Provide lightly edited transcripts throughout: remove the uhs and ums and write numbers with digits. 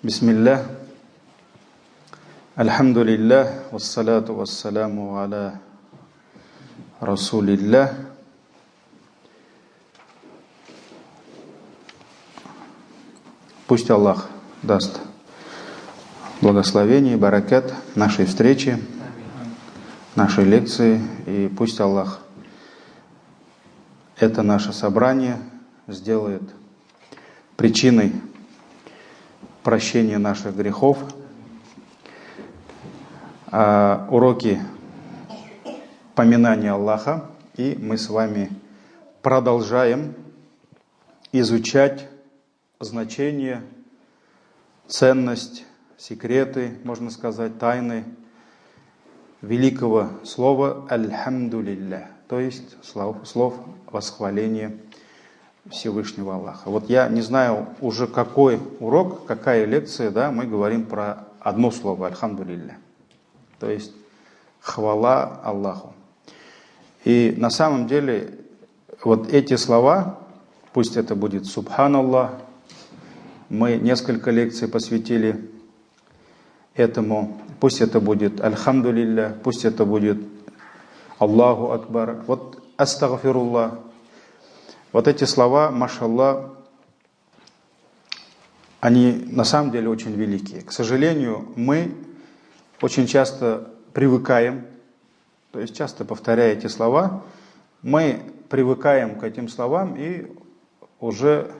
Бисмиллах, альхамдулиллах, вассалату вассаляму аля расулиллах. Пусть Аллах даст благословение, баракат нашей встречи, нашей лекции, и пусть Аллах это наше собрание сделает причиной прощения наших грехов. Уроки поминания Аллаха, и мы с вами продолжаем изучать значение, ценность, секреты, можно сказать, тайны великого слова «Альхамдулиллах», то есть слов восхваления Всевышнего Аллаха. Вот я не знаю уже какой урок, какая лекция, да, мы говорим про одно слово «Альхамдулиллах», то есть хвала Аллаху. И на самом деле вот эти слова, пусть это будет «Субханаллах», мы несколько лекций посвятили этому, пусть это будет «Альхамдулиллах», пусть это будет «Аллаху Акбар», вот «Астагфируллах». Вот эти слова, машаллах, они на самом деле очень великие. К сожалению, мы очень часто привыкаем, то есть часто повторяя эти слова, мы привыкаем к этим словам и уже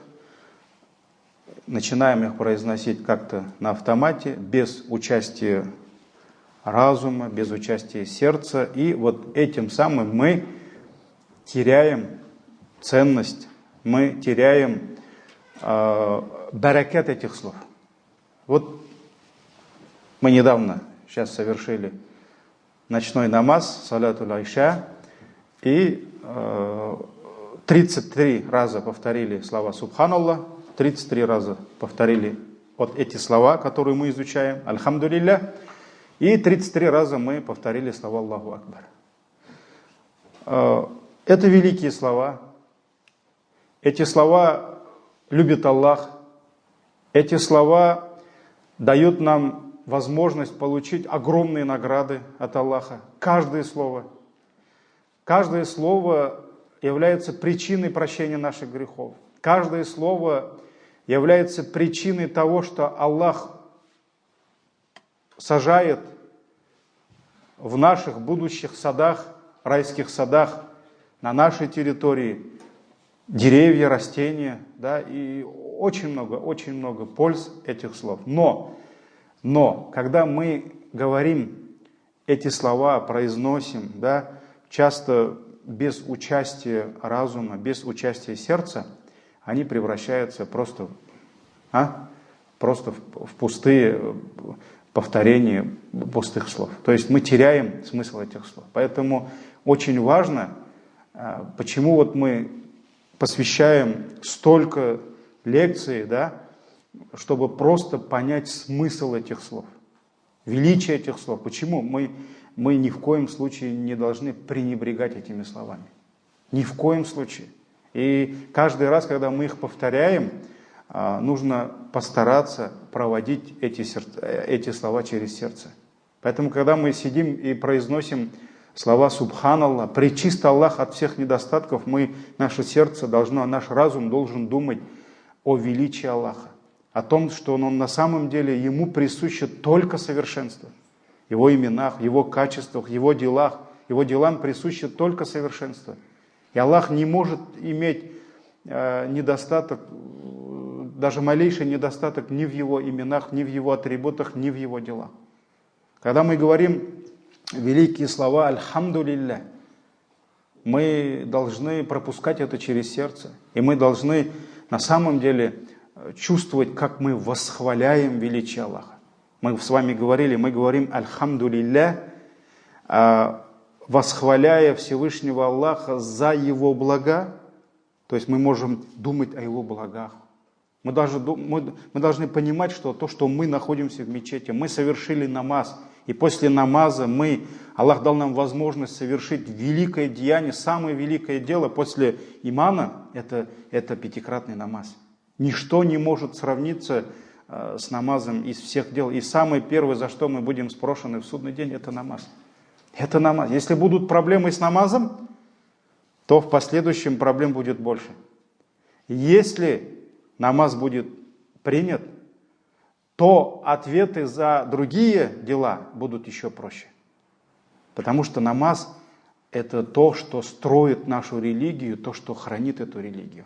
начинаем их произносить как-то на автомате, без участия разума, без участия сердца. И вот этим самым мы теряем ценность, мы теряем баракат этих слов. Вот мы недавно сейчас совершили ночной намаз, салатуль айша, и 33 раза повторили слова «Субханаллах», 33 раза повторили вот эти слова, которые мы изучаем, «Альхамдулиллах», и 33 раза мы повторили слова «Аллаху Акбар». Это великие слова. Эти слова любит Аллах. Эти слова дают нам возможность получить огромные награды от Аллаха. Каждое слово является причиной прощения наших грехов. Каждое слово является причиной того, что Аллах сажает в наших будущих садах, райских садах, на нашей территории деревья, растения, да, и очень много польз этих слов. Но, когда мы говорим эти слова, произносим, да, часто без участия разума, без участия сердца, они превращаются просто в пустые повторения пустых слов. То есть мы теряем смысл этих слов. Поэтому очень важно, почему вот мы посвящаем столько лекций, да, чтобы просто понять смысл этих слов, величие этих слов. Почему мы ни в коем случае не должны пренебрегать этими словами. Ни в коем случае. И каждый раз, когда мы их повторяем, нужно постараться проводить эти слова через сердце. Поэтому, когда мы сидим и произносим слова «Субханаллах», пречист Аллах от всех недостатков, наше сердце должно, наш разум должен думать о величии Аллаха, о том, что Он на самом деле Ему присуще только совершенство. Его именах, Его качествах, Его делах, Его делам присуще только совершенство. И Аллах не может иметь недостаток, даже малейший недостаток ни в Его именах, ни в Его атрибутах, ни в Его делах. Когда мы говорим великие слова «Альхамдулиллах», мы должны пропускать это через сердце. И мы должны на самом деле чувствовать, как мы восхваляем величие Аллаха. Мы с вами говорили, мы говорим «Альхамдулиллах», восхваляя Всевышнего Аллаха за Его блага. То есть мы можем думать о Его благах. Мы должны понимать, что то, что мы находимся в мечети, мы совершили намаз, и после намаза Аллах дал нам возможность совершить великое деяние, самое великое дело после имана, это пятикратный намаз. Ничто не может сравниться с намазом из всех дел. И самое первое, за что мы будем спрошены в судный день, это намаз. Это намаз. Если будут проблемы с намазом, то в последующем проблем будет больше. Если намаз будет принят, то ответы за другие дела будут еще проще. Потому что намаз – это то, что строит нашу религию, то, что хранит эту религию.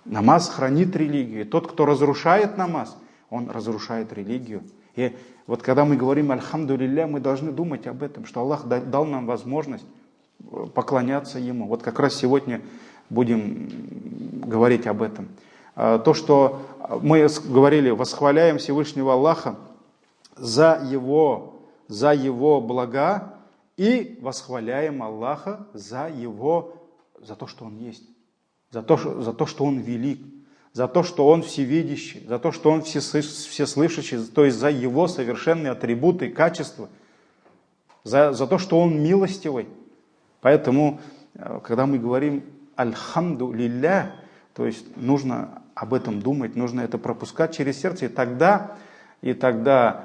Намаз хранит религию. Тот, кто разрушает намаз, он разрушает религию. И вот когда мы говорим «Альхамду лилля», мы должны думать об этом, что Аллах дал нам возможность поклоняться Ему. Вот как раз сегодня будем говорить об этом. То, что мы говорили, восхваляем Всевышнего Аллаха за Его блага и восхваляем Аллаха за то, что Он есть, за то, что Он велик, за то, что Он всевидящий, за то, что Он всеслышащий, то есть за Его совершенные атрибуты, качества, за то, что Он милостивый. Поэтому, когда мы говорим «Альхамду лилля», то есть нужно об этом думать, нужно это пропускать через сердце, и тогда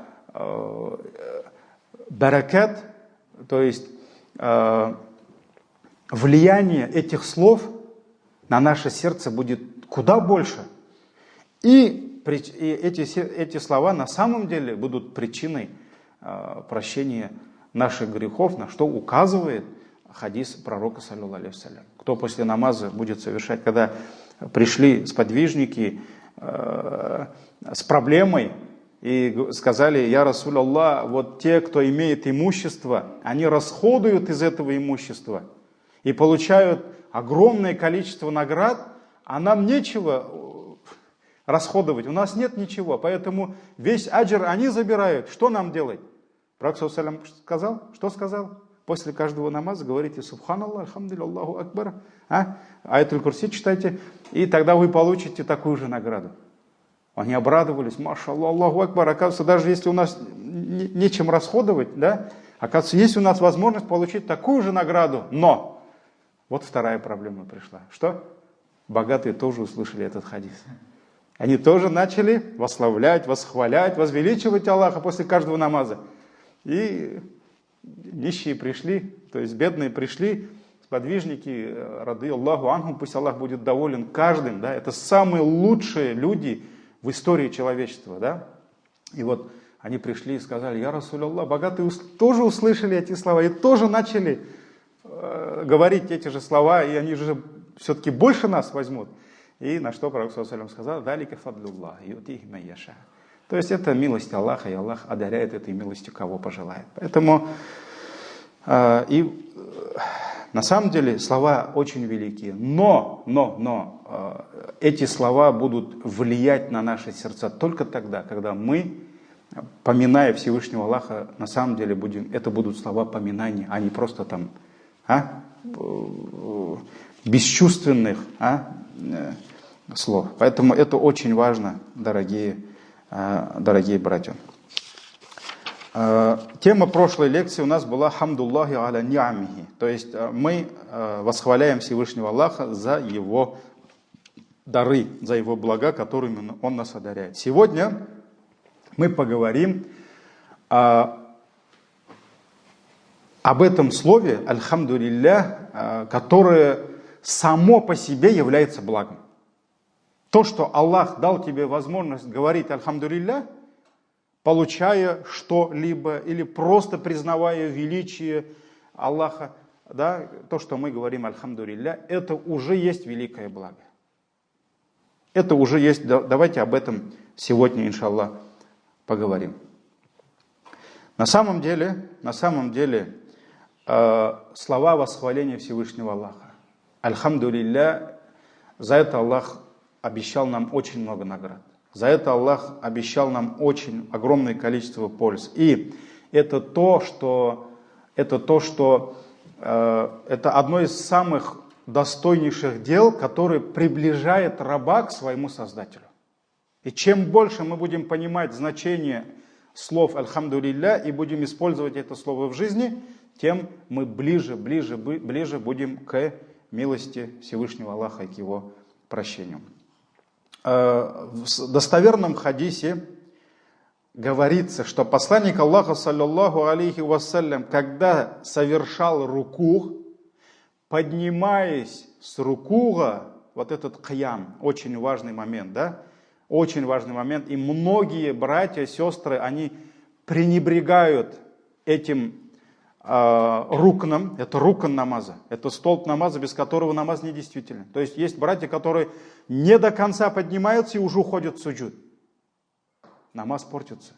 баракат, то есть влияние этих слов на наше сердце будет куда больше. И эти слова на самом деле будут причиной прощения наших грехов, на что указывает хадис пророка, саллаллаху алейхи вассалям. Кто после намаза будет совершать, когда пришли сподвижники с проблемой и сказали: «Я Расуль Аллах, вот те, кто имеет имущество, они расходуют из этого имущества и получают огромное количество наград, а нам нечего расходовать, у нас нет ничего, поэтому весь аджр они забирают, что нам делать?» Пророк саллаллаху алейхи вассалям сказал, что сказал? После каждого намаза говорите «Субханаллах, альхамдулилля, Аллаху акбар», аятуль курси читайте, и тогда вы получите такую же награду. Они обрадовались: «Машаллах, Аллаху акбар». Оказывается, даже если у нас нечем расходовать, да, оказывается, есть у нас возможность получить такую же награду. Но вот вторая проблема пришла. Что? Богатые тоже услышали этот хадис. Они тоже начали восславлять, восхвалять, возвеличивать Аллаха после каждого намаза. И нищие пришли, то есть бедные пришли, сподвижники, рады Аллаху анхум, пусть Аллах будет доволен каждым, да, это самые лучшие люди в истории человечества, да. И вот они пришли и сказали: «Я Расуль Аллах». Богатые тоже услышали эти слова и тоже начали говорить эти же слова, и они же все-таки больше нас возьмут. И на что пророк саллаллаху алейхи сказал: «Далика фадлуллах, ютихи ман яша». То есть это милость Аллаха, и Аллах одаряет этой милостью кого пожелает. Поэтому на самом деле слова очень великие, но эти слова будут влиять на наши сердца только тогда, когда мы, поминая Всевышнего Аллаха, на самом деле это будут слова поминания, а не просто там бесчувственных слов. Поэтому это очень важно, дорогие братья. Тема прошлой лекции у нас была «Хамдуллахи аля ни'амихи», то есть мы восхваляем Всевышнего Аллаха за Его дары, за Его блага, которыми Он нас одаряет. Сегодня мы поговорим об этом слове «Альхамду лилля», которое само по себе является благом. То, что Аллах дал тебе возможность говорить «Альхамду лилля», получая что-либо или просто признавая величие Аллаха, да, то, что мы говорим «Альхамду лилля», это уже есть великое благо. Это уже есть, давайте об этом сегодня, иншаллах, поговорим. На самом деле, слова восхваления Всевышнего Аллаха, «Альхамду лилля», за это Аллах обещал нам очень много наград. За это Аллах обещал нам очень огромное количество польз. И это одно из самых достойнейших дел, которое приближает раба к своему Создателю. И чем больше мы будем понимать значение слов «Альхамду лилля» и будем использовать это слово в жизни, тем мы ближе будем к милости Всевышнего Аллаха и к Его прощению. в достоверном хадисе говорится, что посланник Аллаха, саллаллаху алейхи вассалям, когда совершал рукух, поднимаясь с рукуга, вот этот кьям, очень важный момент, да? Очень важный момент. И многие братья, сестры, они пренебрегают этим рукном. Это рукн намаза. Это столб намаза, без которого намаз недействителен. То есть есть братья, которые не до конца поднимаются и уже уходят в суджуд. Намаз портится.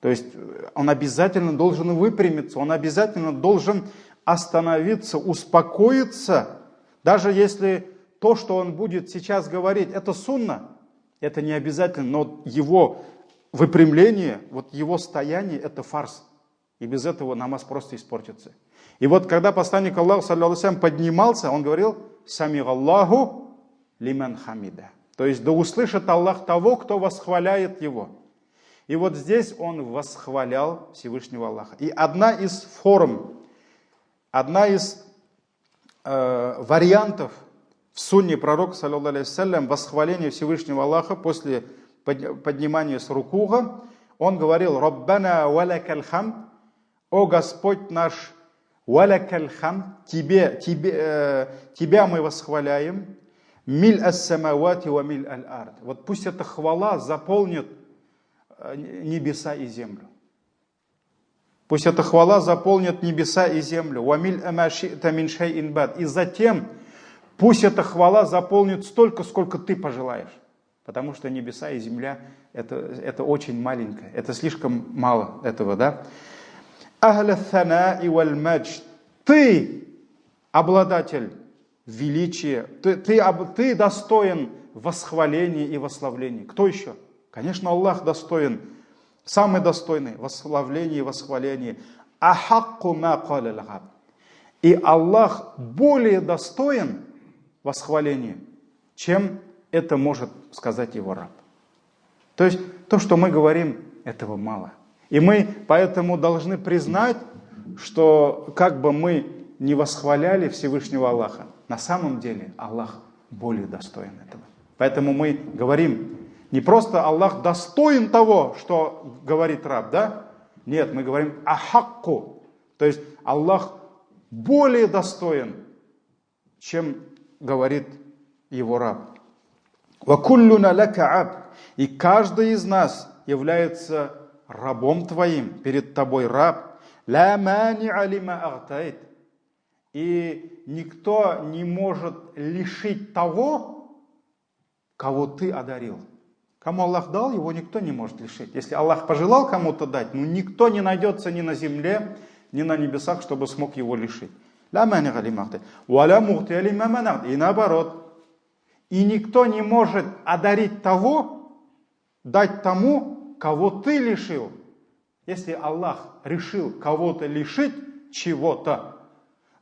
То есть он обязательно должен выпрямиться, он обязательно должен остановиться, успокоиться. Даже если то, что он будет сейчас говорить, это сунна, это не обязательно, но его выпрямление, вот его стояние, это фарз. И без этого намаз просто испортится. И вот когда посланник Аллаха, саллаллаху алейхи ва саллям, поднимался, он говорил: «Сами Аллаху лиман хамида». То есть да услышит Аллах того, кто восхваляет его. И вот здесь он восхвалял Всевышнего Аллаха. И одна из форм, одна из вариантов в сунне пророка, саллаллаху алейхи ва саллям, восхваления Всевышнего Аллаха после поднимания с рукуга, он говорил: «Раббана валякаль хамд», «О Господь наш, валякаль хамд», Тебя мы восхваляем, «Миль ас-самавати ва миль аль-ард». Вот пусть эта хвала заполнит небеса и землю. Пусть эта хвала заполнит небеса и землю. «Ва миль ама ши'та мин шай'ин бад». И затем пусть эта хвала заполнит столько, сколько ты пожелаешь. Потому что небеса и земля это очень маленькое. Это слишком мало этого, да? «Ахля тhaна'i валь маджд». Ты обладатель величия, ты достоин восхваления и восславления. Кто еще? Конечно, Аллах достоин, самый достойный восславления и восхваления. «Ахакку ма каляль абд». И Аллах более достоин восхваления, чем это может сказать его раб. То есть то, что мы говорим, этого мало. И мы поэтому должны признать, что как бы мы не восхваляли Всевышнего Аллаха, на самом деле Аллах более достоин этого. Поэтому мы говорим, не просто Аллах достоин того, что говорит раб, да? Нет, мы говорим ахакку. То есть Аллах более достоин, чем говорит его раб. «Вакуллюна лака абд». И каждый из нас является рабом твоим, перед тобой раб. «Ла мани'а лима a'тайт». И никто не может лишить того, кого ты одарил. Кому Аллах дал, его никто не может лишить. Если Аллах пожелал кому-то дать, ну никто не найдется ни на земле, ни на небесах, чтобы смог его лишить. «Ла мани'а лима a'тайт». «Ва ла му'тия лима манa'т». И наоборот. И никто не может одарить того, дать тому, кого ты лишил. Если Аллах решил кого-то лишить чего-то,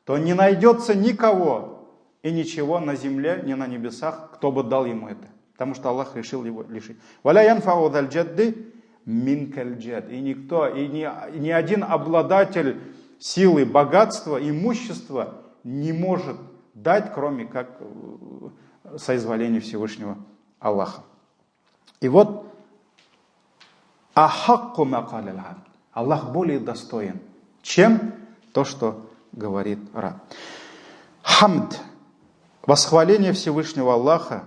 то не найдется никого и ничего на земле, ни на небесах, кто бы дал ему это. Потому что Аллах решил его лишить. «Валя янфау даль джадди минкаль джад». И никто, и ни один обладатель силы, богатства, имущества не может дать, кроме как соизволения Всевышнего Аллаха. И вот ахакку ма каляль абд. Аллах более достоин, чем то, что говорит раб. Хамд, восхваление Всевышнего Аллаха,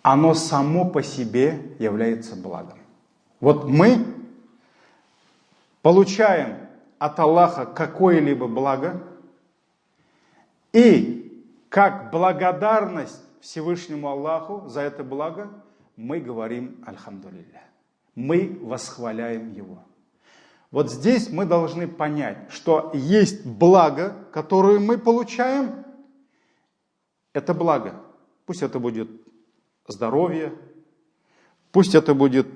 оно само по себе является благом. Вот мы получаем от Аллаха какое-либо благо, и как благодарность Всевышнему Аллаху за это благо мы говорим «Альхамдулилля». Мы восхваляем Его. Вот здесь мы должны понять, что есть благо, которое мы получаем. Это благо. Пусть это будет здоровье, пусть это будет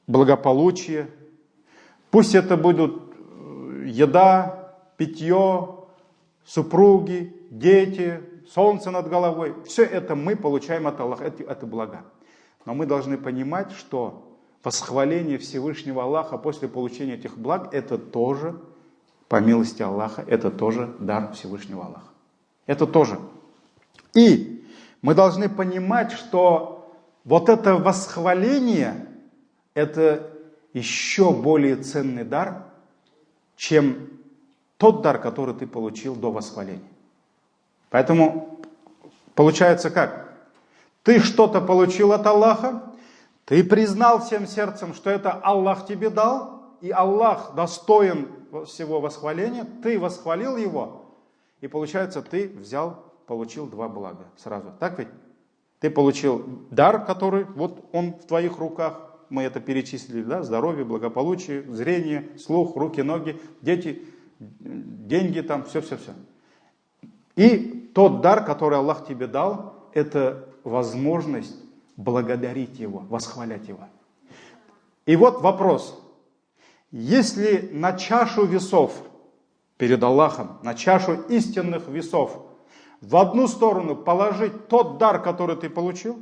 благополучие, пусть это будут еда, питье, супруги, дети, солнце над головой. Все это мы получаем от Аллаха, это блага. Но мы должны понимать, что восхваление Всевышнего Аллаха после получения этих благ, это тоже, по милости Аллаха, это тоже дар Всевышнего Аллаха. Это тоже. И мы должны понимать, что Вот это восхваление, это еще более ценный дар, чем тот дар, который ты получил до восхваления. Поэтому получается как? Ты что-то получил от Аллаха, ты признал всем сердцем, что это Аллах тебе дал, и Аллах достоин всего восхваления, ты восхвалил Его, и получается, ты получил два блага сразу. Так ведь? Ты получил дар, который, вот он в твоих руках, мы это перечислили, да, здоровье, благополучие, зрение, слух, руки, ноги, дети, деньги там, все-все-все. И тот дар, который Аллах тебе дал, это возможность благодарить Его, восхвалять Его. И вот вопрос. Если на чашу весов перед Аллахом, на чашу истинных весов, в одну сторону положить тот дар, который ты получил,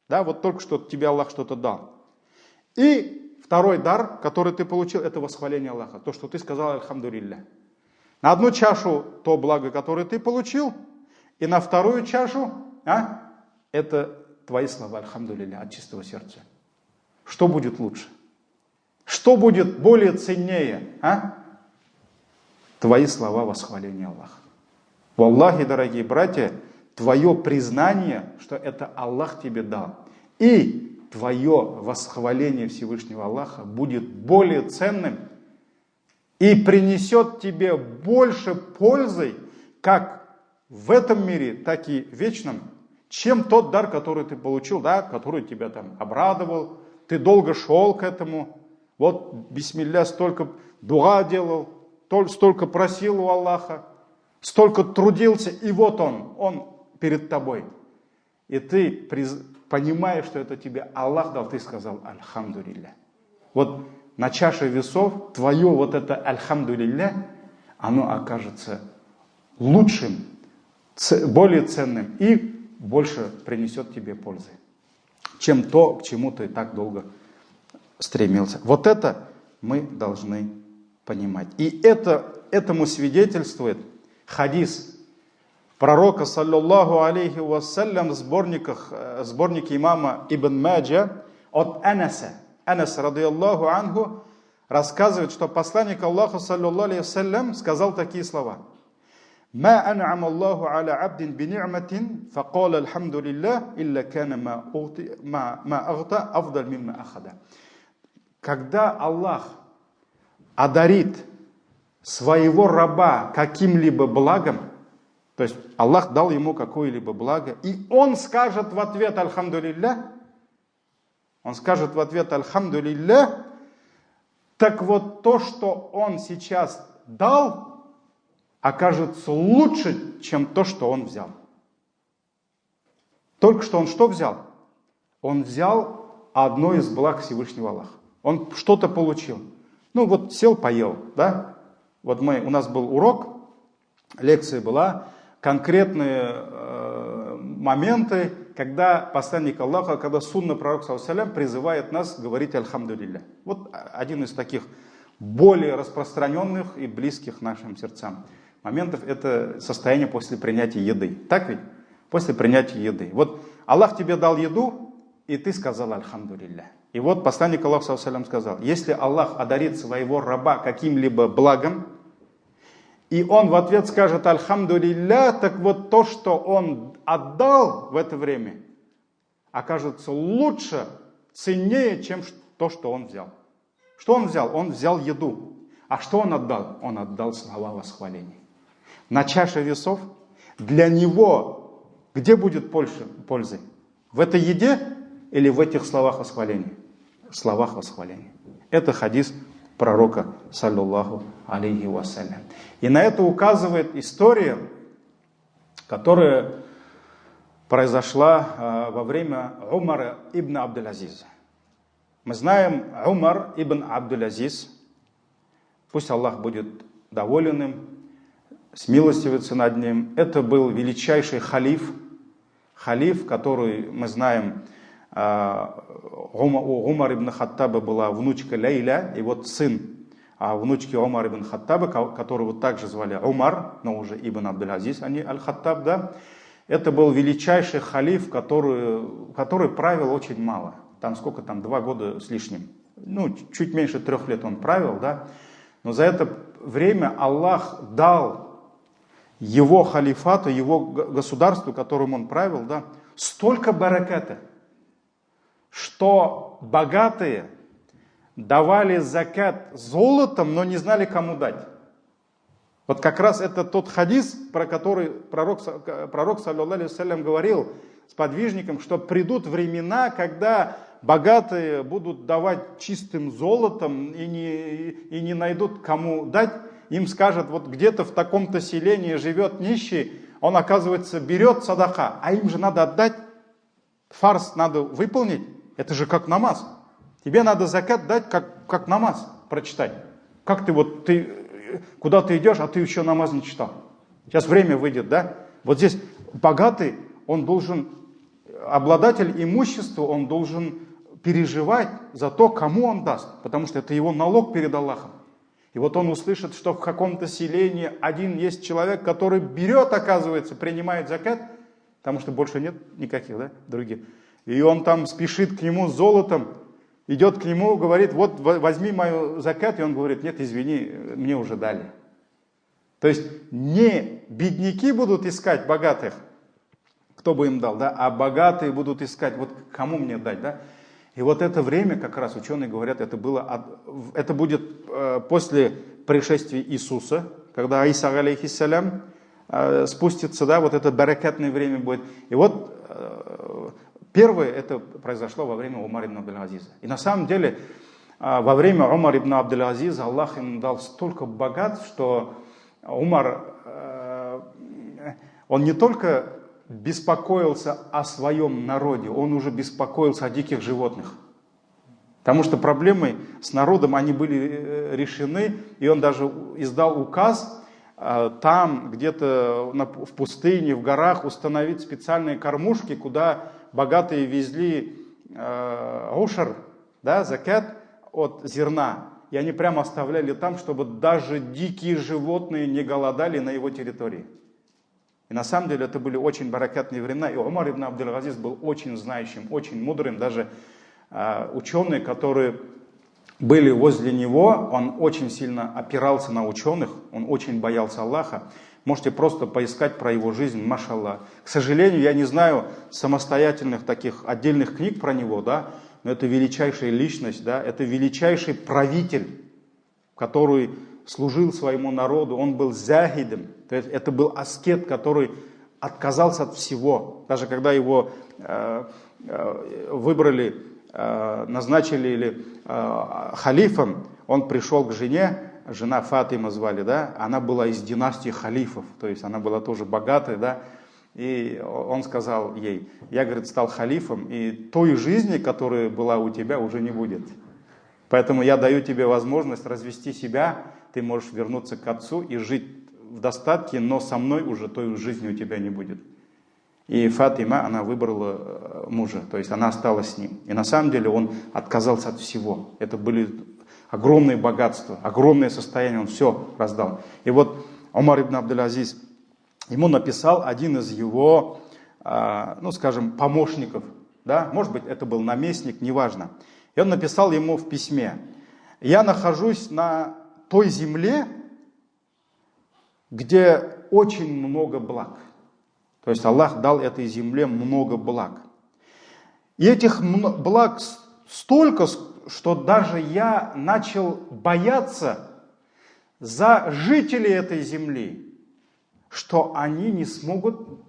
да, вот только что тебе Аллах что-то дал, и второй дар, который ты получил, это восхваление Аллаха, то, что ты сказал «Альхамдулилля». На одну чашу то благо, которое ты получил, и на вторую чашу это твои слова «Альхамдулилля» от чистого сердца. Что будет лучше? Что будет более ценнее? Твои слова восхваления Аллаха. Валлахи, дорогие братья, твое признание, что это Аллах тебе дал, и твое восхваление Всевышнего Аллаха будет более ценным и принесет тебе больше пользы, как в этом мире, так и в вечном, чем тот дар, который ты получил, да, который тебя там обрадовал, ты долго шел к этому, вот, бисмилля, столько дуа делал, столько просил у Аллаха, столько трудился, и вот он перед тобой. И ты понимаешь, что это тебе Аллах дал, ты сказал «Альхамдулилля». Вот на чаше весов твое вот это «Альхамдулилля», оно окажется лучшим, более ценным и больше принесет тебе пользы, чем то, к чему ты так долго стремился. Вот это мы должны понимать. И этому свидетельствует хадис пророка, саллаллаху алейхи вассалям, в сборнике имама Ибн Маджа от Анаса. Анас, радиаллаху анху, рассказывает, что посланник Аллаха, саллаллаху алейхи вассалям, сказал такие слова. «Ма ан'ама Аллаху аля абдин бини'матин, факал альхамдулилля, илля кана ма агта афдаль мимма ахада». Когда Аллах одарит своего раба каким-либо благом, то есть Аллах дал ему какое-либо благо, и он скажет в ответ «Альхамдулилля», так вот то, что он сейчас дал, окажется лучше, чем то, что он взял. Только что он что взял? Он взял одно из благ Всевышнего Аллаха. Он что-то получил. Ну вот сел, поел, да? Вот у нас был урок, лекция была, конкретные моменты, когда посланник Аллаха, когда сунна пророка саллаллаху призывает нас говорить «Альхамдулилля». Вот один из таких более распространенных и близких нашим сердцам моментов – это состояние после принятия еды. Так ведь? После принятия еды. Вот Аллах тебе дал еду, и ты сказал «Альхамдулилля». И вот посланник Аллаха саллаллаху сказал, если Аллах одарит своего раба каким-либо благом, и он в ответ скажет «Альхамдулилля», так вот то, что он отдал в это время, окажется лучше, ценнее, чем то, что он взял. Что он взял? Он взял еду. А что он отдал? Он отдал слова восхваления. На чаше весов для него где будет пользы? В этой еде или в этих словах восхваления? В словах восхваления. Это хадис пророка, саллаллаху алейхи вассалям. И на это указывает история, которая произошла во время Умара ибн Абдул-Азиза. Мы знаем, Умар ибн Абдул-Азиз, пусть Аллах будет доволен им, смилостивится над ним, это был величайший халиф, который, мы знаем, у Умар ибн Хаттаба была внучка Лейля, и вот сын внучки Умар ибн Хаттаба, которого также звали Умар, но уже ибн Абдул-Азиз, а не Аль-Хаттаб, да? Это был величайший халиф, который правил очень мало. Там сколько там, 2 года с лишним. Ну, чуть меньше 3 лет он правил, да. Но за это время Аллах дал его халифату, его государству, которым он правил, да, столько бараката, что богатые давали закат золотом, но не знали, кому дать. Вот как раз это тот хадис, про который пророк саллаллаху алейхи вассалям говорил сподвижникам, что придут времена, когда богатые будут давать чистым золотом и не найдут, кому дать. Им скажут, вот где-то в таком-то селении живет нищий, он, оказывается, берет садаха, а им же надо отдать, фарз надо выполнить, это же как намаз. Тебе надо закат дать, как намаз прочитать. Как куда ты идешь, а ты еще намаз не читал. Сейчас время выйдет, да? Вот здесь богатый, он должен, обладатель имущества, он должен переживать за то, кому он даст, потому что это его налог перед Аллахом. И вот он услышит, что в каком-то селении один есть человек, который берет, оказывается, принимает закат, потому что больше нет никаких, да, других. И он там спешит к нему с золотом, идет к нему, говорит, вот возьми мою закат, и он говорит, нет, извини, мне уже дали. То есть не бедняки будут искать богатых, кто бы им дал, да, а богатые будут искать, вот кому мне дать, да. И вот это время, как раз ученые говорят, это будет после пришествия Иисуса, когда Иса алейхиссалям спустится, да, вот это баракатное время будет. И вот первое это произошло во время Умара ибн Абдель-Азиза. И на самом деле во время Умара ибн Абдель-Азиза Аллах им дал столько богатств, что Умар, он не только беспокоился о своем народе, он уже беспокоился о диких животных. Потому что проблемы с народом, они были решены, и он даже издал указ там, где-то в пустыне, в горах, установить специальные кормушки, куда богатые везли ушар, да, закат от зерна. И они прямо оставляли там, чтобы даже дикие животные не голодали на его территории. И на самом деле это были очень баракатные времена. И Умар ибн Абдель-Азиз был очень знающим, очень мудрым. Даже ученые, которые были возле него, он очень сильно опирался на ученых, он очень боялся Аллаха. Можете просто поискать про его жизнь, машаллах. К сожалению, я не знаю самостоятельных таких отдельных книг про него, да, но это величайшая личность, да, это величайший правитель, который служил своему народу, он был захидом, то есть это был аскет, который отказался от всего. Даже когда его выбрали, назначили халифом, он пришел к жене, жена Фатима звали, да, она была из династии халифов, то есть она была тоже богатой, да, и он сказал ей, я, говорит, стал халифом, и той жизни, которая была у тебя, уже не будет. Поэтому я даю тебе возможность развести себя, ты можешь вернуться к отцу и жить в достатке, но со мной уже той жизни у тебя не будет. И Фатима, она выбрала мужа, то есть она осталась с ним. И на самом деле он отказался от всего. Это были огромные богатства, огромное состояние, он все раздал. И вот Умар ибн Абдель-Азиз, ему написал один из его, ну скажем, помощников, да, может быть это был наместник, неважно. И он написал ему в письме, я нахожусь на той земле, где очень много благ. То есть Аллах дал этой земле много благ. И этих благ столько, что даже я начал бояться за жителей этой земли, что они не смогут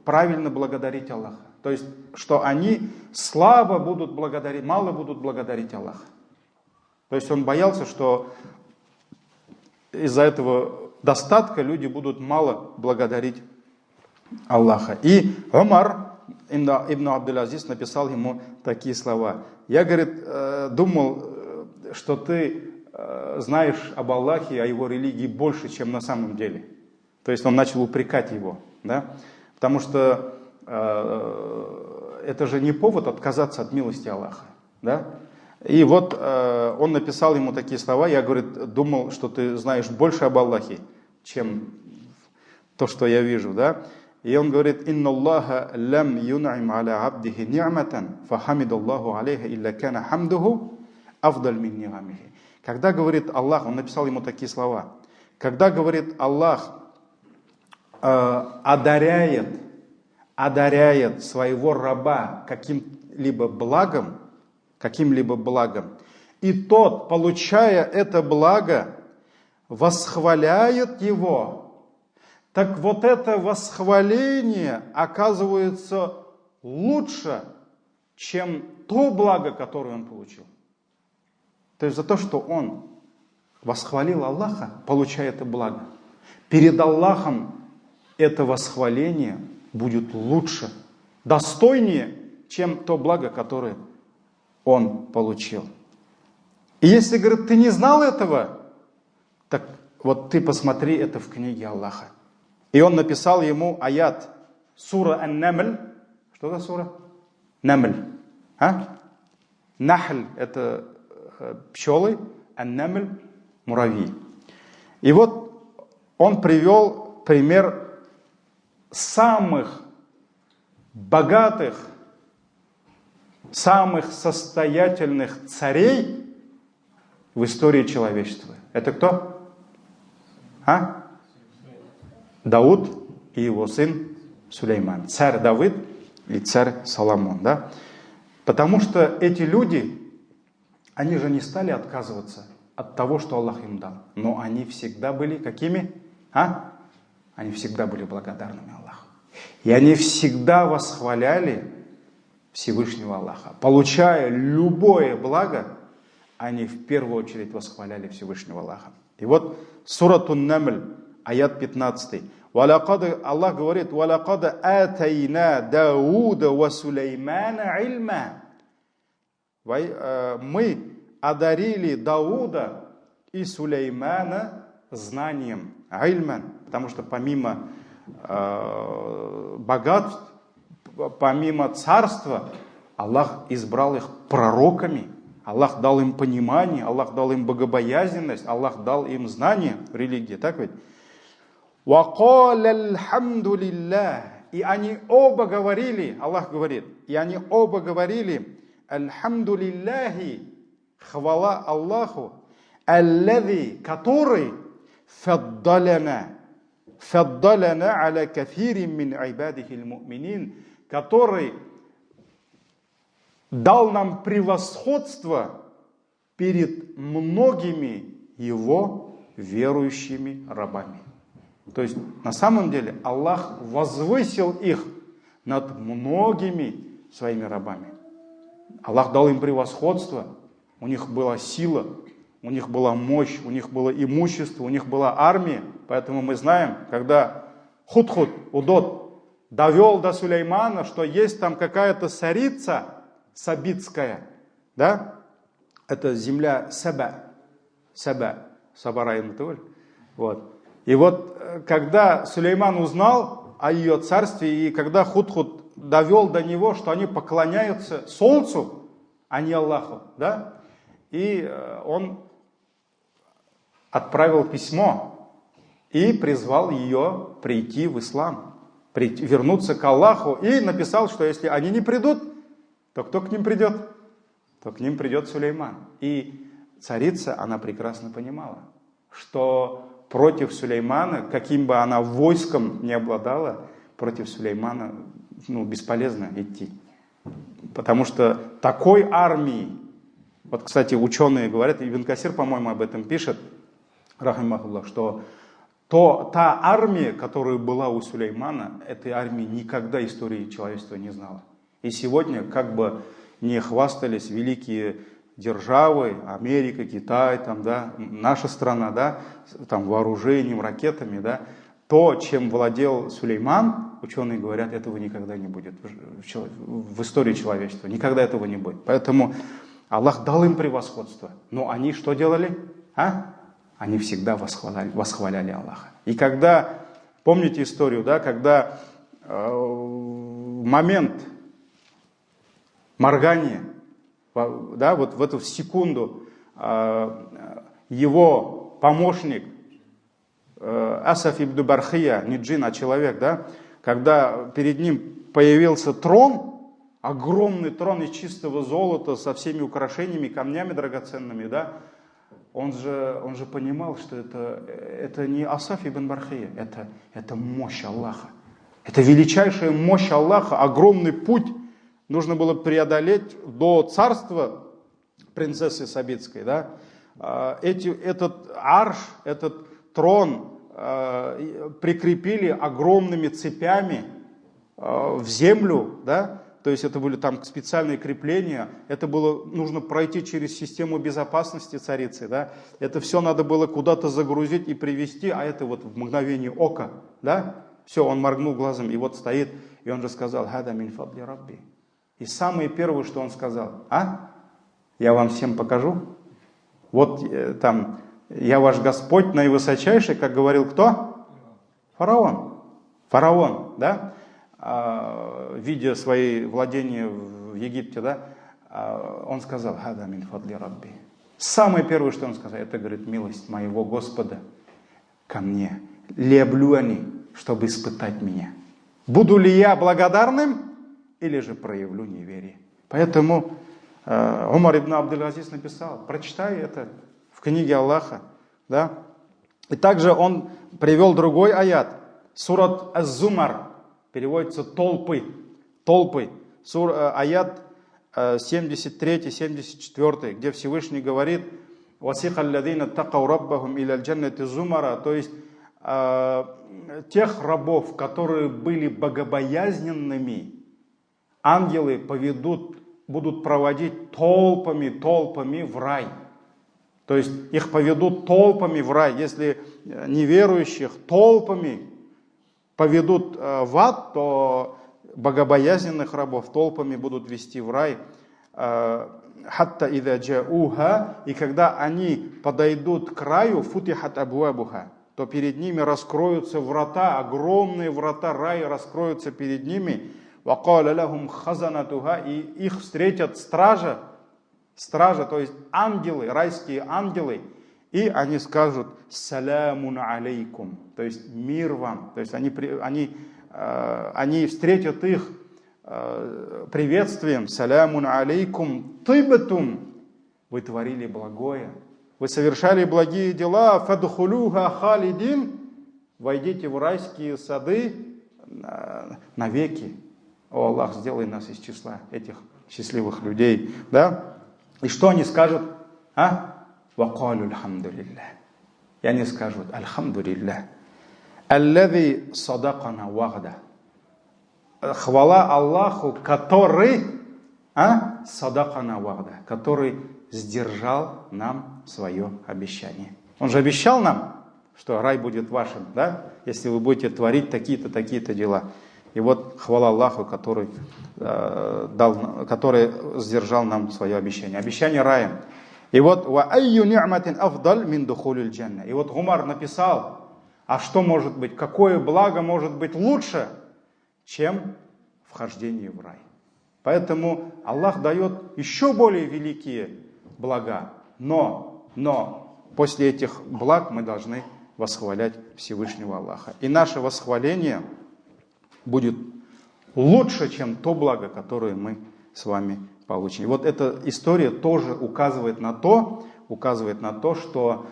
правильно благодарить Аллаха. То есть, что они слабо будут благодарить, мало будут благодарить Аллаха. То есть он боялся, что из-за этого достатка люди будут мало благодарить Аллаха. И Умар ибн Абдель-Азиз написал ему такие слова. Я, говорит, думал, что ты знаешь об Аллахе и о его религии больше, чем на самом деле. То есть он начал упрекать его, да? Потому что это же не повод отказаться от милости Аллаха, да? И вот он написал ему такие слова. Я, говорит, думал, что ты знаешь больше об Аллахе, чем то, что я вижу, да? И он говорит: «Инна Аллаха лам юн'им аля абдихи ни'матан, фахамидаллаху алейха илля кана хамдуху афдаль мин ни'амихи». Когда говорит Аллах, он написал ему такие слова, когда говорит Аллах одаряет своего раба каким-либо благом, и тот, получая это благо, восхваляет его, так вот это восхваление оказывается лучше, чем то благо, которое он получил. То есть за то, что он восхвалил Аллаха, получая это благо, перед Аллахом это восхваление будет лучше, достойнее, чем то благо, которое он получил. И если, говорит, ты не знал этого, так вот ты посмотри это в книге Аллаха. И он написал ему аят, сура Ан-Намль. Что за сура? Намль. Нахль – это пчелы, Ан-Намль – муравьи. И вот он привел пример самых богатых, самых состоятельных царей в истории человечества. Это кто? Дауд и его сын Сулейман. Царь Давид и царь Соломон. Да? Потому что эти люди, они же не стали отказываться от того, что Аллах им дал. Но они всегда были какими? Они всегда были благодарными Аллаху. И они всегда восхваляли Всевышнего Аллаха. Получая любое благо, они в первую очередь восхваляли Всевышнего Аллаха. И вот сурату Намль, аят 15. Аллах говорит: «Валакад атайна Дауда ва Сулеймана ильма». Мы одарили Дауда и Сулеймана знанием, ильман, потому что помимо богатств, помимо царства, Аллах избрал их пророками, Аллах дал им понимание, Аллах дал им богобоязненность, Аллах дал им знание в религии, так ведь? И они оба говорили, Аллах говорит, и они оба говорили: «Альхамдулиллахи», хвала Аллаху, аллази, который фаддаляна аля кафирин мин айбадихи аль-му'минин, который дал нам превосходство перед многими его верующими рабами. То есть на самом деле Аллах возвысил их над многими своими рабами. Аллах дал им превосходство, у них была сила, у них была мощь, у них было имущество, у них была армия. Поэтому мы знаем, когда Худхуд, Удод, довел до Сулеймана, что есть там какая-то царица сабитская, да? Это земля Саба, Сабарайнатуль. Вот. И вот когда Сулейман узнал о ее царстве, и когда Худхуд довел до него, что они поклоняются солнцу, а не Аллаху, да? И он отправил письмо и призвал ее прийти в ислам, вернуться к Аллаху, и написал, что если они не придут, то кто к ним придет? То к ним придет Сулейман. И царица, она прекрасно понимала, что против Сулеймана, каким бы она войском не обладала, против Сулеймана бесполезно идти. Потому что такой армии, вот, кстати, ученые говорят, Ибн Касир, по-моему, об этом пишет, рахимахуллах, что та армия, которая была у Сулеймана, этой армии никогда истории человечества не знала. И сегодня, как бы не хвастались великие державы, Америка, Китай, там, да, наша страна, да, там, вооружением, ракетами, да, то, чем владел Сулейман, ученые говорят, этого никогда не будет в истории человечества. Никогда этого не будет. Поэтому Аллах дал им превосходство. Но они что делали? Они всегда восхваляли Аллаха. И когда, помните историю, да, когда в момент моргания, да, вот в эту секунду его помощник Асаф ибн Бархия, не джин, а человек, да, когда перед ним появился трон, огромный трон из чистого золота со всеми украшениями, камнями драгоценными, да, он же понимал, что это не Асаф ибн Бархия, это мощь Аллаха. Это величайшая мощь Аллаха, огромный путь нужно было преодолеть до царства принцессы Сабитской. Да? Этот арш, этот трон прикрепили огромными цепями в землю, да? То есть это были там специальные крепления, это было нужно пройти через систему безопасности царицы, да? Это все надо было куда-то загрузить и привезти, а это вот в мгновение ока, да? Все, он моргнул глазом, и вот стоит, и он же сказал: «Хада мин фадли рабби». И самое первое, что он сказал: я вам всем покажу. Вот там, я ваш Господь наивысочайший, как говорил кто? Фараон. Фараон, да? Видя свои владения в Египте, да? Он сказал: «Хада мин фадли рабби». Самое первое, что он сказал, это, говорит, милость моего Господа ко мне. Лиаблюани, чтобы испытать меня. Буду ли я благодарным или же проявлю неверие? Поэтому Умар ибн Абдул-Азиз написал, прочитай это в книге Аллаха. Да? И также он привел другой аят. Сурат Az-Zumar, переводится толпы. Толпы. Аят 73-74, где Всевышний говорит: «Васиха алладина такау раббахум иля аль-джаннати зумара», то есть тех рабов, которые были богобоязненными, ангелы будут проводить толпами в рай. То есть их поведут толпами в рай. Если неверующих толпами поведут в ад, то богобоязненных рабов толпами будут вести в рай. Хатта ида джауха, и когда они подойдут к раю, футихат абуабуха, то перед ними раскроются врата, огромные врата рая раскроются перед ними. وَقَالَ لَهُمْ خَزَنَتُهَا, и их встретят стража, то есть ангелы, райские ангелы, и они скажут: «Салямун алейкум», то есть мир вам. То есть они встретят их приветствием: «Салямун алейкум тибатум», вы творили благое, вы совершали благие дела, «Фадхулюха халидин», войдите в райские сады навеки. О, Аллах, сделай нас из числа этих счастливых людей. Да? И что они скажут? «Вакалю алхамдулиллах». И они скажут: «Альхамдулиллах, аллази садакана вагда». Хвала Аллаху, который садакана вагда, который сдержал нам свое обещание. Он же обещал нам, что рай будет вашим, да? Если вы будете творить такие-то, такие-то дела. И вот хвала Аллаху, который сдержал нам свое обещание. Обещание рая. И вот и вот Умар написал: а что может быть, какое благо может быть лучше, чем вхождение в рай? Поэтому Аллах дает еще более великие блага. Но после этих благ мы должны восхвалять Всевышнего Аллаха. И наше восхваление будет лучше, чем то благо, которое мы с вами получим. И вот эта история тоже указывает на то, что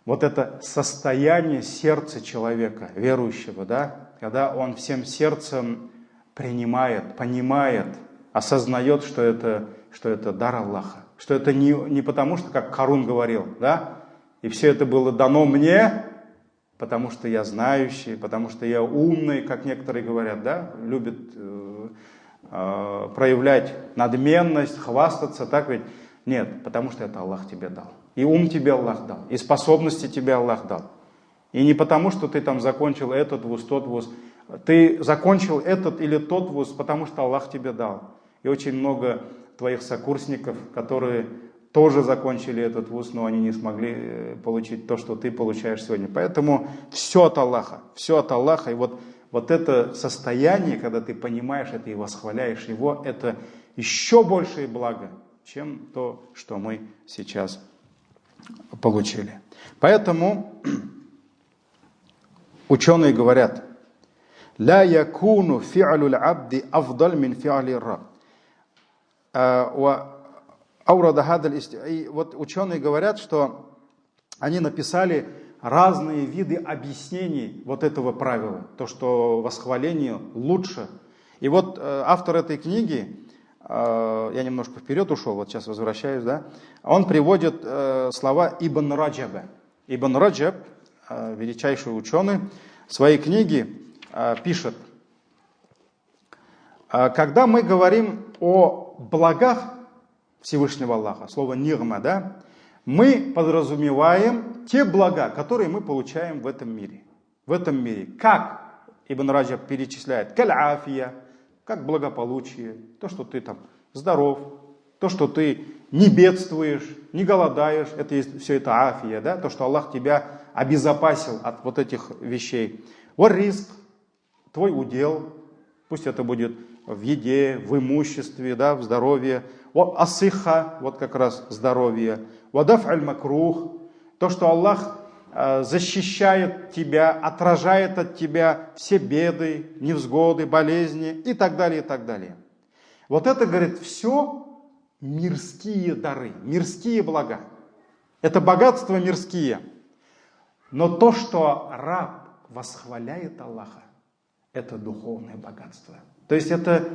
вот это состояние сердца человека, верующего, да, когда он всем сердцем принимает, понимает, осознает, что это дар Аллаха, что это не потому, что, как Карун говорил, да, и все это было дано мне, потому что я знающий, потому что я умный, как некоторые говорят, да, любят проявлять надменность, хвастаться, так ведь? Нет, потому что это Аллах тебе дал. И ум тебе Аллах дал, и способности тебе Аллах дал. И не потому, что ты там закончил этот вуз, тот вуз. Ты закончил этот или тот вуз, потому что Аллах тебе дал. И очень много твоих сокурсников, которые тоже закончили этот вуз, но они не смогли получить то, что ты получаешь сегодня. Поэтому все от Аллаха, все от Аллаха. И вот это состояние, когда ты понимаешь это и восхваляешь Его, это еще большее благо, чем то, что мы сейчас получили. Поэтому ученые говорят: لا يكون فعل العبد أفضل من فعل الرب. Вот ученые говорят, что они написали разные виды объяснений вот этого правила, то, что восхваление лучше. И вот автор этой книги, я немножко вперед ушел, вот сейчас возвращаюсь, да, он приводит слова Ибн Раджаба. Ибн Раджаб, величайший ученый, в своей книге пишет: когда мы говорим о благах Всевышнего Аллаха, слово нигма, да, мы подразумеваем те блага, которые мы получаем в этом мире. В этом мире. Как Ибн Раджаб перечисляет? Каль-афия, как благополучие, то, что ты там здоров, то, что ты не бедствуешь, не голодаешь, все это афия, да, то, что Аллах тебя обезопасил от вот этих вещей. Вар-ризк, твой удел, пусть это будет в еде, в имуществе, да, в здоровье. Асиха, вот как раз здоровье. Вадаф аль-макрух, то, что Аллах защищает тебя, отражает от тебя все беды, невзгоды, болезни и так далее, и так далее. Вот это, говорит, все мирские дары, мирские блага. Это богатства мирские. Но то, что раб восхваляет Аллаха, это духовное богатство. То есть это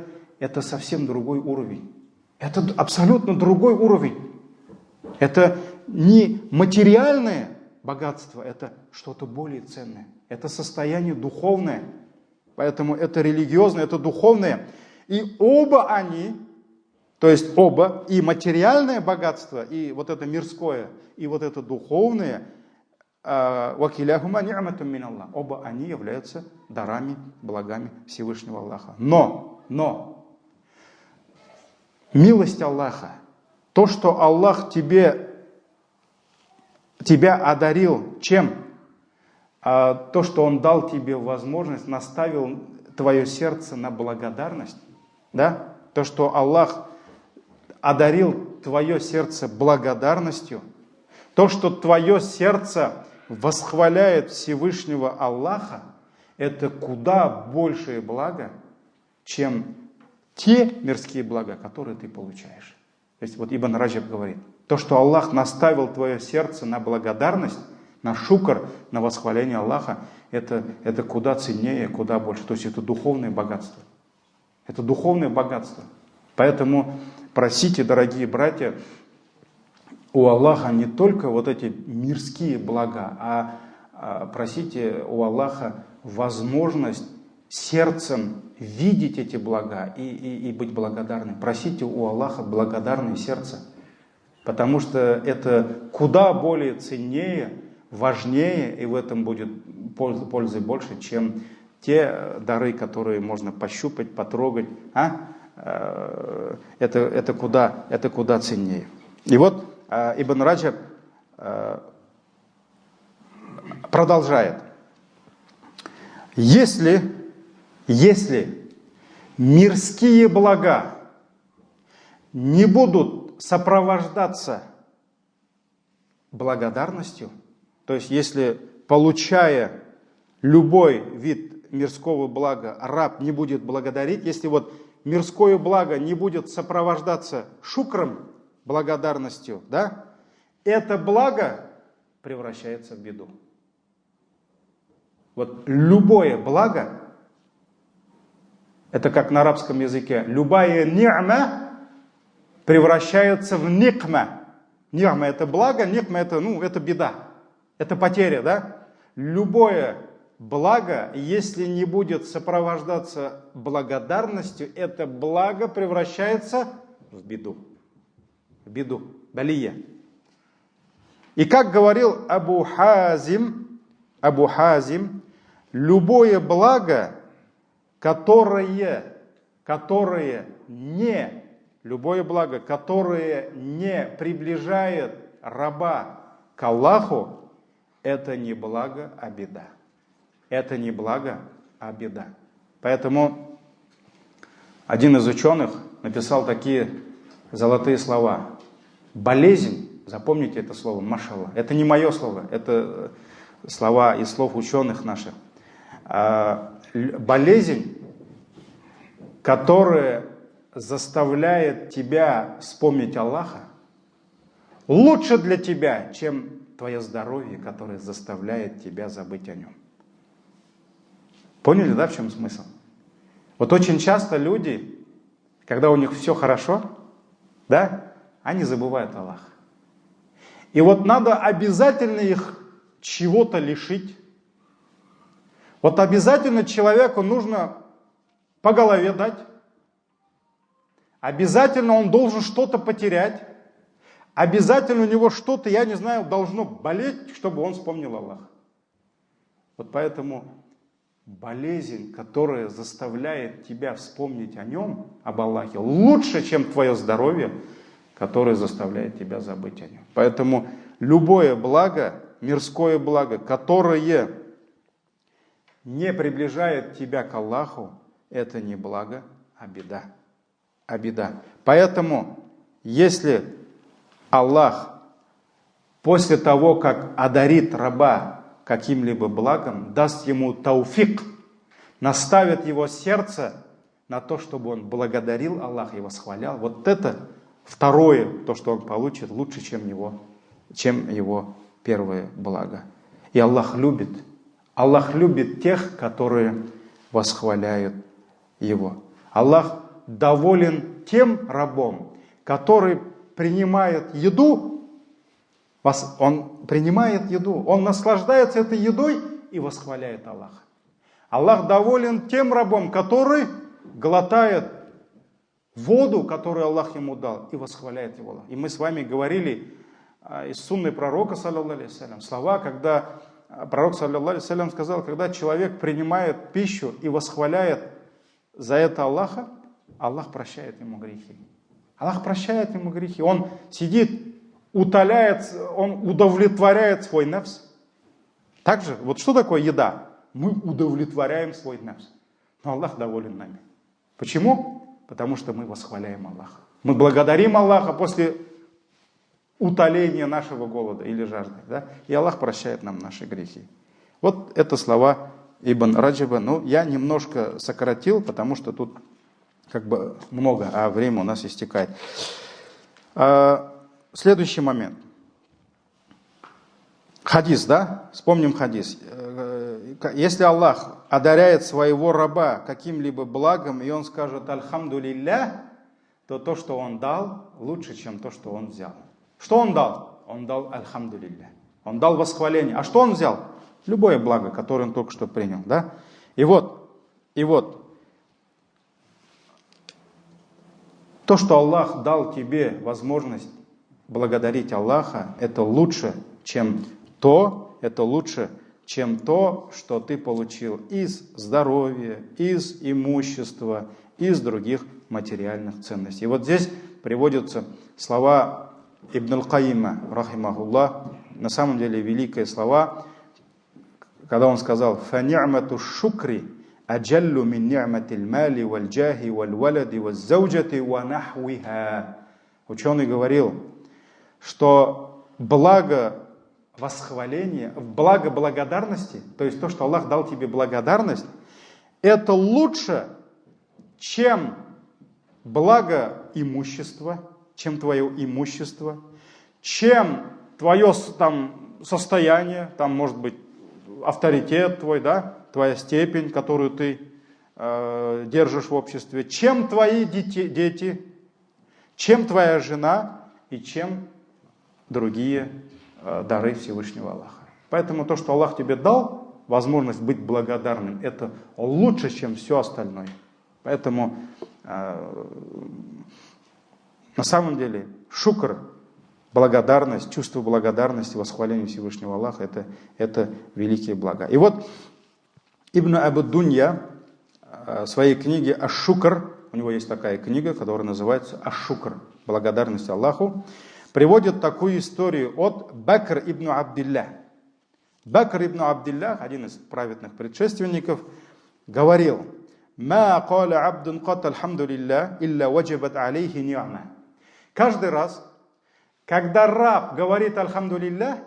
совсем другой уровень. Это абсолютно другой уровень. Это не материальное богатство, это что-то более ценное. Это состояние духовное. Поэтому это религиозное, это духовное. И оба они, то есть оба, и материальное богатство, и вот это мирское, и вот это духовное, оба они являются дарами, благами Всевышнего Аллаха. Но милость Аллаха, то, что Аллах тебя одарил, чем? То, что Он дал тебе возможность, наставил твое сердце на благодарность, да? То, что Аллах одарил твое сердце благодарностью, то, что твое сердце восхваляет Всевышнего Аллаха, это куда большее благо, чем те мирские блага, которые ты получаешь. То есть вот Ибн Раджаб говорит, то, что Аллах наставил твое сердце на благодарность, на шукр, на восхваление Аллаха, это куда ценнее, куда больше. То есть это духовное богатство. Это духовное богатство. Поэтому просите, дорогие братья, у Аллаха не только вот эти мирские блага, а просите у Аллаха возможность сердцем видеть эти блага и быть благодарным. Просите у Аллаха благодарное сердце, потому что это куда более ценнее, важнее, и в этом будет пользы больше, чем те дары, которые можно пощупать, потрогать. Это куда ценнее. И вот Ибн Раджаб продолжает. Если мирские блага не будут сопровождаться благодарностью, то есть если, получая любой вид мирского блага, раб не будет благодарить, если вот мирское благо не будет сопровождаться шукром, благодарностью, да, это благо превращается в беду. Вот любое благо, это как на арабском языке, любая ни'ма превращается в никма. Ни'ма это благо, никма это беда, это потеря, да. Любое благо, если не будет сопровождаться благодарностью, это благо превращается в беду. В беду, балия. И как говорил Абу Хазим, любое благо, которое не приближает раба к Аллаху, это не благо, а беда. Это не благо, а беда. Поэтому один из ученых написал такие золотые слова. Болезнь, запомните это слово, машалла, это не мое слово, это слова из слов ученых наших. болезнь, которая заставляет тебя вспомнить Аллаха, лучше для тебя, чем твое здоровье, которое заставляет тебя забыть о нем. Поняли, да, в чем смысл? Вот очень часто люди, когда у них все хорошо, да, они забывают Аллаха. И вот надо обязательно их чего-то лишить. Вот обязательно человеку нужно по голове дать. Обязательно он должен что-то потерять. Обязательно у него что-то, я не знаю, должно болеть, чтобы он вспомнил Аллаха. Вот поэтому болезнь, которая заставляет тебя вспомнить о нем, об Аллахе, лучше, чем твое здоровье, которое заставляет тебя забыть о нем. Поэтому любое благо, мирское благо, которое не приближает тебя к Аллаху, это не благо, а беда. А беда. Поэтому, если Аллах после того, как одарит раба каким-либо благом, даст ему тауфик, наставит его сердце на то, чтобы он благодарил Аллаха и восхвалял, вот это второе, то, что он получит, лучше, чем его первое благо. И Аллах любит тех, которые восхваляют его. Аллах доволен тем рабом, который принимает еду, он наслаждается этой едой и восхваляет Аллаха. Аллах доволен тем рабом, который глотает воду, которую Аллах ему дал, и восхваляет его. И мы с вами говорили из сунны пророка, саллаллаху алейхи вассалям, слова, когда пророк, саллаллаху алейхи вассалям, сказал, когда человек принимает пищу и восхваляет за это Аллаха, Аллах прощает ему грехи. Аллах прощает ему грехи. Он сидит, утоляет, он удовлетворяет свой нефс. Также, вот что такое еда? Мы удовлетворяем свой нефс. Но Аллах доволен нами. Почему? Потому что мы восхваляем Аллаха. Мы благодарим Аллаха после утоления нашего голода или жажды. Да? И Аллах прощает нам наши грехи. Вот это слова Ибн Раджаба. Ну, я немножко сократил, потому что тут как бы много, а время у нас истекает. Следующий момент. Хадис, да? Вспомним хадис. Если Аллах одаряет своего раба каким-либо благом, и он скажет «Альхамдулилля», то то, что он дал, лучше, чем то, что он взял. Что он дал? Он дал «Альхамдулилля». Он дал восхваление. А что он взял? Любое благо, которое он только что принял. Да? И вот, то, что Аллах дал тебе возможность благодарить Аллаха, это лучше, чем то, что ты получил из здоровья, из имущества, из других материальных ценностей. И вот здесь приводятся слова Ибн аль-Каима, рахимахуллах, на самом деле великие слова, когда он сказал «Фани'мату шукри аджаллу мин ни'матил мали валь джахи валь валади валь зауджати ва нахвиха». Ученый говорил, что благо восхваления, благо благодарности, то есть то, что Аллах дал тебе благодарность, это лучше, чем благо имущества, чем твое имущество, чем твое там состояние, там может быть авторитет твой, да, твоя степень, которую ты держишь в обществе, чем твои дети, чем твоя жена и чем другие дары Всевышнего Аллаха. Поэтому то, что Аллах тебе дал, возможность быть благодарным, это лучше, чем все остальное. Поэтому на самом деле шукр, благодарность, чувство благодарности, восхваление Всевышнего Аллаха, это великие блага. И вот Ибн Абу-Дунья в своей книге «Аш-Шукр», у него есть такая книга, которая называется «Аш-Шукр», благодарность Аллаху, приводит такую историю от Бакр ибн Абдилля. Бакр ибн Абдилля, один из праведных предшественников, говорил: «Ма каля абдун кат альхамдулилля илля ваджабат алейхи ни'ма». Каждый раз, когда раб говорит альхамдулилля,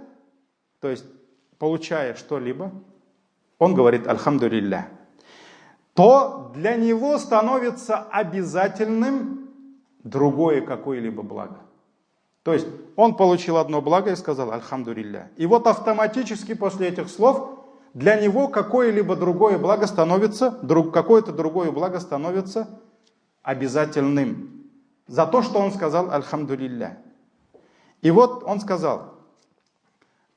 то есть получая что-либо, он говорит альхамдулилля. то для него становится обязательным другое какое-либо благо. То есть он получил одно благо и сказал «Альхамдулилля». И вот автоматически после этих слов для него какое-либо другое благо становится, какое-то другое благо становится обязательным. За то, что он сказал «Альхамдулилля». И вот он сказал,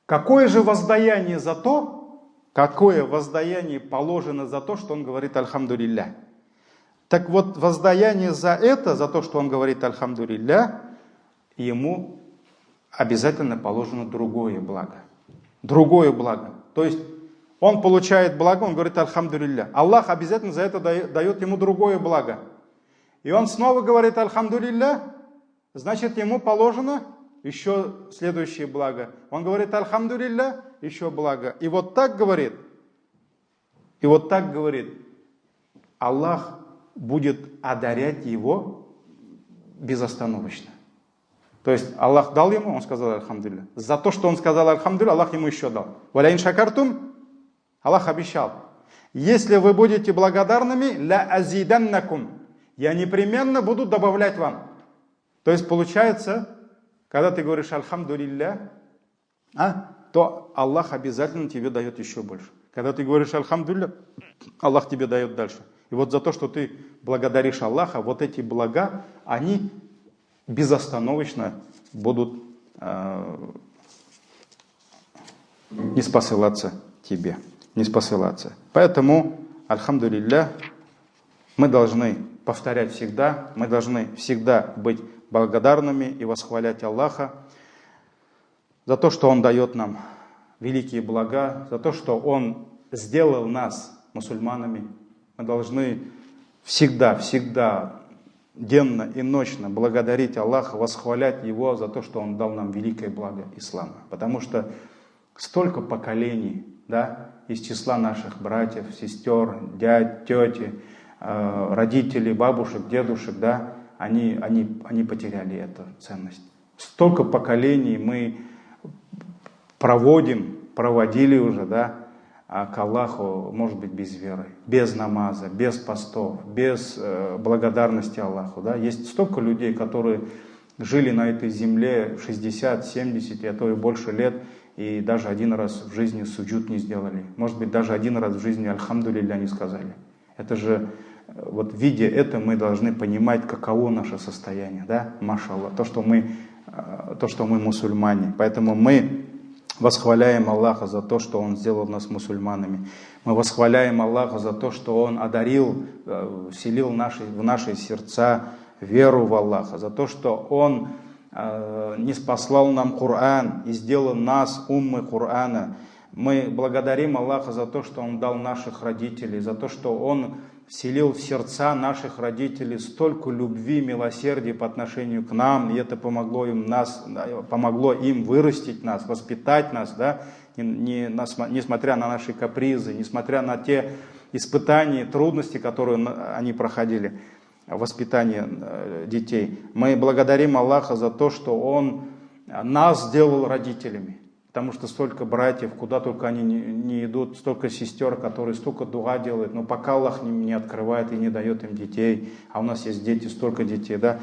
какое же воздаяние за то, какое воздаяние положено за то, что он говорит «Альхамдулилля». Так вот, воздаяние за это, за то, что он говорит «Альхамдулилля», ему обязательно положено другое благо. Другое благо. То есть он получает благо, он говорит «Альхамдулилля». Аллах обязательно за это дает ему другое благо. И он снова говорит «Альхамдулилля», значит ему положено еще следующее благо. Он говорит «Альхамдулилля», еще благо. И вот так говорит, Аллах будет одарять его безостановочно. То есть Аллах дал ему, он сказал «Альхамдулилля». За то, что он сказал «Альхамдулилля», Аллах ему еще дал. «Валяин шакартум», Аллах обещал, если вы будете благодарными, «ля азиданнакум», я непременно буду добавлять вам. То есть получается, когда ты говоришь «Альхамдулилля», то Аллах обязательно тебе дает еще больше. Когда ты говоришь «Альхамдулилля», Аллах тебе дает дальше. И вот за то, что ты благодаришь Аллаха, вот эти блага, они безостановочно будут не спосылаться тебе. Не спосылаться. Поэтому, альхамдулилля, мы должны повторять всегда, мы должны всегда быть благодарными и восхвалять Аллаха за то, что Он дает нам великие блага, за то, что Он сделал нас мусульманами. Мы должны всегда, денно и ночно благодарить Аллаха, восхвалять Его за то, что Он дал нам великое благо ислама. Потому что столько поколений, да, из числа наших братьев, сестер, дядь, тети, родителей, бабушек, дедушек, да, они потеряли эту ценность. Столько поколений мы проводили уже, да, к Аллаху, может быть, без веры, без намаза, без постов, без благодарности Аллаху. Да. Есть столько людей, которые жили на этой земле 60, 70, а то и больше лет, и даже один раз в жизни суджуд не сделали. Может быть, даже один раз в жизни «Альхамдулилля» не сказали. Это же, вот видя это, мы должны понимать, каково наше состояние, да, машаллах, то, что мы мусульмане. Поэтому мы восхваляем Аллаха за то, что Он сделал нас мусульманами. Мы восхваляем Аллаха за то, что Он одарил, вселил в наши сердца веру в Аллаха, за то, что Он ниспослал нам Коран и сделал нас уммой Корана. Мы благодарим Аллаха за то, что Он дал наших родителей, за то, что Он вселил в сердца наших родителей столько любви, милосердия по отношению к нам, и это помогло им вырастить нас, воспитать нас, да, несмотря на наши капризы, несмотря на те испытания, трудности, которые они проходили. Воспитание детей. Мы благодарим Аллаха за то, что Он нас сделал родителями. Потому что столько братьев, куда только они не идут, столько сестер, которые столько дуа делают, но пока Аллах не открывает и не дает им детей, а у нас есть дети, столько детей, да.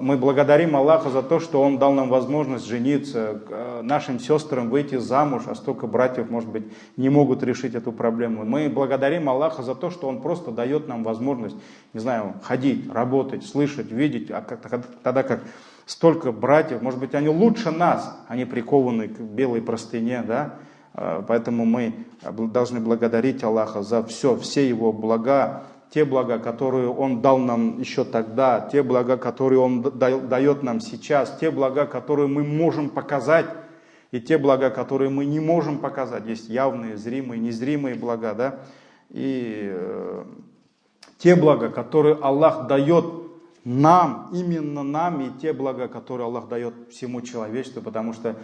Мы благодарим Аллаха за то, что Он дал нам возможность жениться, нашим сестрам выйти замуж, а столько братьев, может быть, не могут решить эту проблему. Мы благодарим Аллаха за то, что Он просто дает нам возможность, не знаю, ходить, работать, слышать, видеть, тогда как столько братьев, может быть, они лучше нас, они прикованы к белой простыне, да? Поэтому мы должны благодарить Аллаха за все Его блага, те блага, которые Он дал нам еще тогда, те блага, которые Он дает нам сейчас, те блага, которые мы можем показать, и те блага, которые мы не можем показать. Есть явные, зримые, незримые блага, да? И те блага, которые Аллах дает нам, именно нам, и те блага, которые Аллах дает всему человечеству, потому что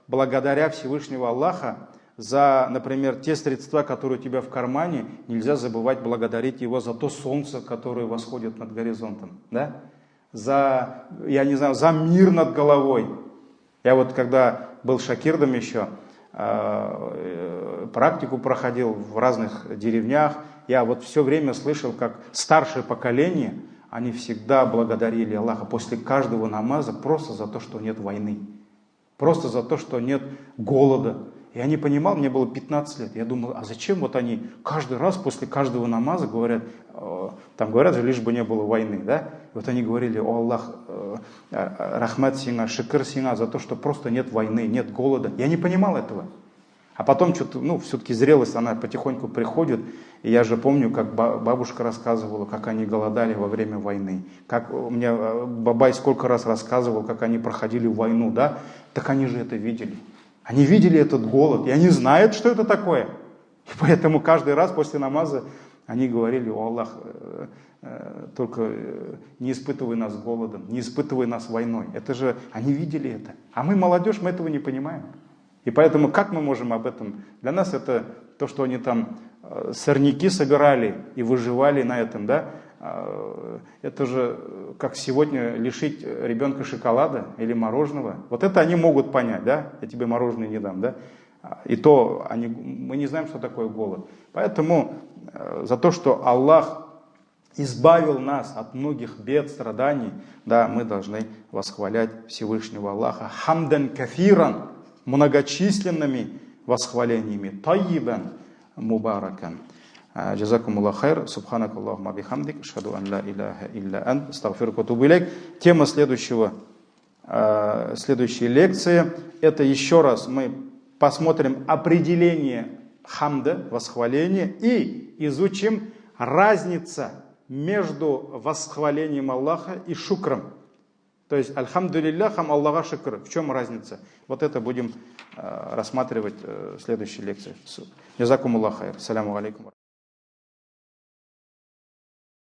благодаря Всевышнего Аллаха за, например, те средства, которые у тебя в кармане, нельзя забывать благодарить Его за то солнце, которое восходит над горизонтом, да? За, я не знаю, за мир над головой. Я вот когда был шакирдом еще, практику проходил в разных деревнях, я вот все время слышал, как старшее поколение, они всегда благодарили Аллаха после каждого намаза просто за то, что нет войны, просто за то, что нет голода. Я не понимал, мне было 15 лет, я думал, а зачем вот они каждый раз после каждого намаза говорят, там говорят же, лишь бы не было войны, да? Вот они говорили: о Аллах, рахмат синга, шикр синга, за то, что просто нет войны, нет голода. Я не понимал этого. А потом что-то, все-таки зрелость, она потихоньку приходит. И я же помню, как бабушка рассказывала, как они голодали во время войны. Как мне бабай сколько раз рассказывал, как они проходили войну, да? Так они же это видели. Они видели этот голод, и они знают, что это такое. И поэтому каждый раз после намаза они говорили: о Аллах, только не испытывай нас голодом, не испытывай нас войной. Это же, они видели это. А мы, молодежь, мы этого не понимаем. И поэтому как мы можем об этом? Для нас это то, что они там сорняки собирали и выживали на этом, да? Это же как сегодня лишить ребенка шоколада или мороженого. Вот это они могут понять, да? Я тебе мороженое не дам, да? И то мы не знаем, что такое голод. Поэтому за то, что Аллах избавил нас от многих бед, страданий, да, мы должны восхвалять Всевышнего Аллаха хамдан кафиран, многочисленными восхвалениями, тайибан мубаракан. Джазакумуллах хайр, субханак Аллахума бихамдик, ашхаду ан ла иляха илля ан, астагфирука ва атубу илейк. Тема следующей лекции, это еще раз мы посмотрим определение хамда, восхваления, и изучим разницу между восхвалением Аллаха и шукром. То есть, альхамдулиллахам Аллаха шукр. В чем разница? Вот это будем рассматривать в следующей лекции. Джазакумуллах хайр. Саляму алейкум.